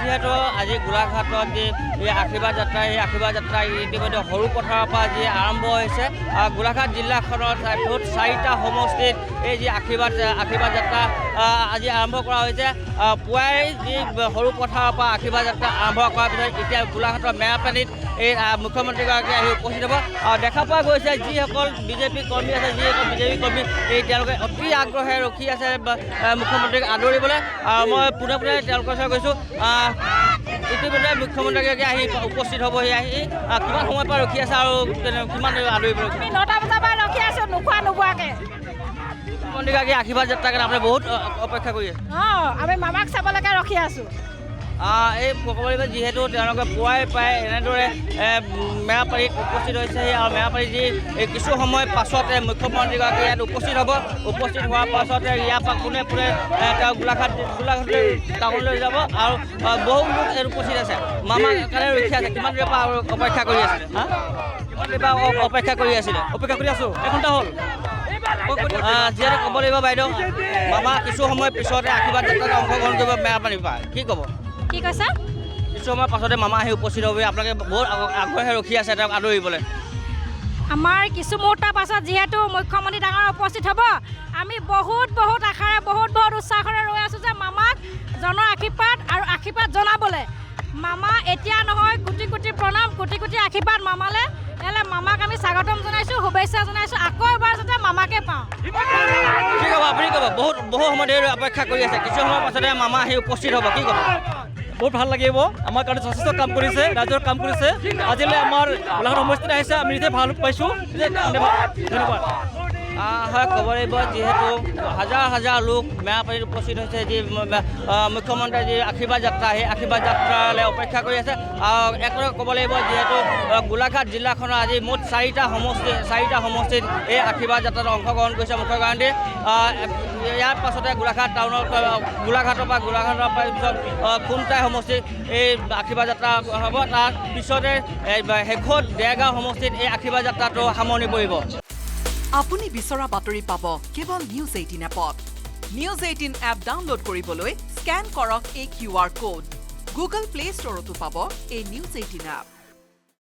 যিহেতু আজি গোলাঘাটত যি এই আশীৰ্বাদ যাত্ৰা এই আশীৰ্বাদ যাত্ৰা ইতিমধ্যে সৰু পথাৰৰ পৰা যি আৰম্ভ হৈছে গোলাঘাট জিলাখনৰ মুঠ 4টা সমষ্টিত এই যি আশীৰ্বাদ যাত্ৰা আজি আৰম্ভ কৰা হৈছে পুৱাই যি সৰু পথাৰৰ পৰা আশীৰ্বাদ যাত্ৰা আৰম্ভ কৰাৰ পিছত এতিয়া গোলাঘাটৰ মেৰাপানীত এই মুখ্যমন্ত্ৰীগৰাকী আহি উপস্থিত হ'ব দেখা পোৱা গৈছে যিসকল বিজেপি কৰ্মী আছে যিসকল বিজেপি কৰ্মী এই তেওঁলোকে অতি আগ্ৰহে ৰখি আছে মুখ্যমন্ত্ৰীক আদৰিবলৈ মই পোনে পোনে তেওঁলোকৰ ওচৰত গৈছোঁ ইতিমধ্যে মুখ্যমন্ত্ৰীগৰাকী আহি উপস্থিত হ'বহি আহি কিমান সময়ৰ পৰা ৰখি আছে আৰু কিমান আদৰিবলৈ 9টা বজাৰ পৰা ৰখি আছোঁ নোখোৱা নোবোৱাকৈ মুখ্যমন্ত্ৰীগৰাকী আশীৰ্বাদ যাত্ৰাৰ কাৰণে আপুনি বহুত অপেক্ষা কৰি আছে আমি মামাক চাবলৈকে ৰখি আছোঁ এই ক'বলৈ গ'লে যিহেতু তেওঁলোকে পুৱাই প্ৰায় এনেদৰে মেৰাপানীত উপস্থিত হৈছেহি আৰু মেৰাপানীত যি কিছু সময় পাছতে মুখ্যমন্ত্ৰীগৰাকী ইয়াত উপস্থিত হ'ব উপস্থিত হোৱাৰ পাছতে ইয়াৰ পৰা পোনে পোনে তেওঁ গোলাঘাট টাউনলৈ যাব আৰু বহু লোক ইয়াত উপস্থিত আছে মামাৰ কাৰণে ৰখি আছে কিমান দেৰিৰ পৰা অপেক্ষা কৰি আছিলে কিমান দেৰিৰ পৰা অপেক্ষা কৰি আছিলে অপেক্ষা কৰি আছোঁ এঘণ্টা হ'ল যিহেতু ক'ব লাগিব বাইদেউ মামা কিছু সময় পিছতে আশীৰ্বাদ যাত্ৰাত অংশগ্ৰহণ কৰিব মেৰাপানীৰ পৰা কি ক'ব কি কৈছা কিছু সময় পাছতে মামা আহি উপস্থিত হ'ব আপোনালোকে বহুত আগ্ৰহে ৰখি আছে তেওঁক আদৰিবলৈ আমাৰ কিছু মুহূৰ্তৰ পাছত যিহেতু মুখ্যমন্ত্ৰী ডাঙৰ উপস্থিত হ'ব আমি বহুত আশাৰে বহুত উৎসাহেৰে ৰৈ আছোঁ যে মামাক জনৰ আশীৰ্বাদ আৰু আশীৰ্বাদ জনাবলৈ মামা এতিয়া নহয় কোটি কোটি প্ৰণাম কোটি কোটি আশীৰ্বাদ মামালৈ মামাক আমি স্বাগতম জনাইছোঁ শুভেচ্ছা জনাইছোঁ আকৌ এবাৰ যাতে মামাকে পাওঁ কি ক'ব আপুনি ক'ব বহু সময় ধৰি অপেক্ষা কৰি আছে কিছু সময়ৰ পাছতে মামা আহি উপস্থিত হ'ব কি ক'ব বহুত ভাল লাগিব আমাৰ কাৰণে যথেষ্ট কাম কৰিছে ৰাইজৰ কাম কৰিছে আজিলৈ আমাৰ গোলাঘাট সমষ্টিত আহিছে আমি নিজে ভাল পাইছোঁ ধন্যবাদ হয় ক'ব লাগিব যিহেতু হাজাৰ লোক মেৰাপানীত উপস্থিত হৈছে যি মুখ্যমন্ত্ৰীৰ যি আশীৰ্বাদ যাত্ৰা সেই আশীৰ্বাদ যাত্ৰালৈ অপেক্ষা কৰি আছে আৰু একদৰে ক'ব লাগিব যিহেতু গোলাঘাট জিলাখনৰ আজি মুঠ 4টা সমষ্টিত এই আশীৰ্বাদ যাত্ৰাত অংশগ্ৰহণ কৰিছে মুখ্যমন্ত্ৰীয়ে ইয়াৰ পাছতে গোলাঘাটৰ পৰা পিছত খুমটাই সমষ্টিত এই আশীৰ্বাদ যাত্ৰা হ'ব তাৰ পিছতে শেষত দেৰগাঁও সমষ্টিত এই আশীৰ্বাদ যাত্ৰাটো সামৰণি পৰিব আপুনি বিচৰা বাতৰি পাব কেৱল নিউজ 18 এপত নিউজ 18 এপ ডাউনলোড কৰিবলৈ স্কেন কৰক এই QR কোড গুগল প্লে ষ্টৰতো পাব এই নিউজ 18 এপ